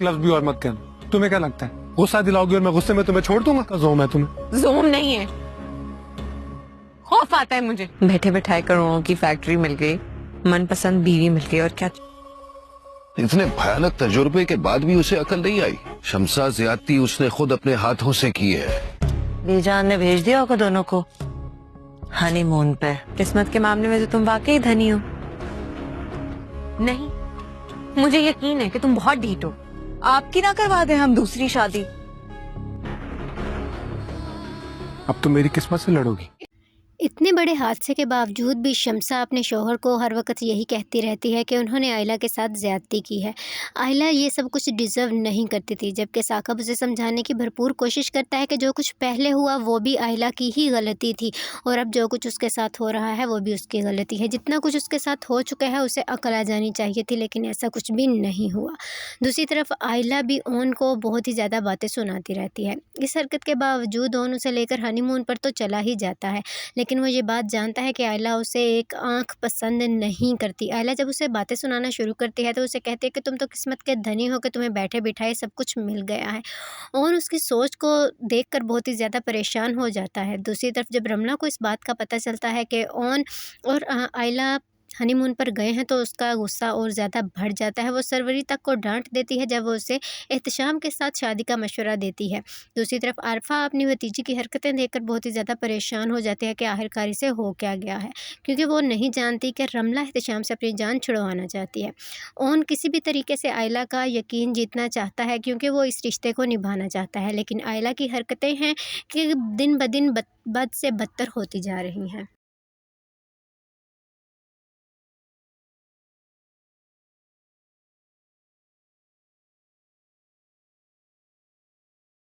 लफ्ज भी और मत कहना। तुम्हें क्या लगता है गुस्सा दिलाओगी और मैं गुस्से में तुम्हें छोड़ दूंगा? जोम है तुम्हें? जोम नहीं है, खौफ आता है मुझे। बैठे बैठाए करोड़ों की फैक्ट्री मिल गई, मनपसंद बीवी मिल गई, और क्या। इतने भयानक तजुर्बे के बाद भी उसे अकल नहीं आई। शमसा ज्यादती उसने खुद अपने हाथों से की है। बीजान ने भेज दिया होगा दोनों को हनीमून पे। किस्मत के मामले में तो तुम वाकई धनी हो। नहीं, मुझे यकीन है कि तुम बहुत ढीठ हो। आपकी ना करवा दे हम दूसरी शादी। अब तुम मेरी किस्मत से लड़ोगी। इतने बड़े हादसे के बावजूद भी शमसा अपने शौहर को हर वक्त यही कहती रहती है कि उन्होंने आयला के साथ ज़्यादती की है। आयला ये सब कुछ डिज़र्व नहीं करती थी, जबकि साकब उसे समझाने की भरपूर कोशिश करता है कि जो कुछ पहले हुआ वो भी आयला की ही गलती थी और अब जो कुछ उसके साथ हो रहा है वो भी उसकी गलती है। जितना कुछ उसके साथ हो चुका है उसे अकल आ जानी चाहिए थी, लेकिन ऐसा कुछ भी नहीं हुआ। दूसरी तरफ आयला भी ओन को बहुत ही ज़्यादा बातें सुनाती रहती है। इस हरकत के बावजूद ओन उसे लेकर हनीमून पर तो चला ही जाता है, लेकिन वो ये बात जानता है कि आयला उसे एक आंख पसंद नहीं करती। आयला जब उसे बातें सुनाना शुरू करती है तो उसे कहती है कि तुम तो किस्मत के धनी हो कि तुम्हें बैठे बिठाए सब कुछ मिल गया है, और उसकी सोच को देखकर बहुत ही ज़्यादा परेशान हो जाता है। दूसरी तरफ जब रमला को इस बात का पता चलता है कि ओन और आयला हनीमून पर गए हैं तो उसका गुस्सा और ज़्यादा बढ़ जाता है। वो सरवरी तक को डांट देती है जब वो उसे एहतशाम के साथ शादी का मशवरा देती है। दूसरी तरफ आरफा अपनी भतीजी की हरकतें देखकर बहुत ही ज़्यादा परेशान हो जाती है कि आखिरकार इसे हो क्या गया है, क्योंकि वो नहीं जानती कि रमला एहतशाम से अपनी जान छुड़वाना चाहती है। ओन किसी भी तरीके से आयला का यकीन जीतना चाहता है क्योंकि वो इस रिश्ते को निभाना चाहता है, लेकिन आयला की हरकतें हैं कि दिन ब दिन बद से बदतर होती जा रही हैं।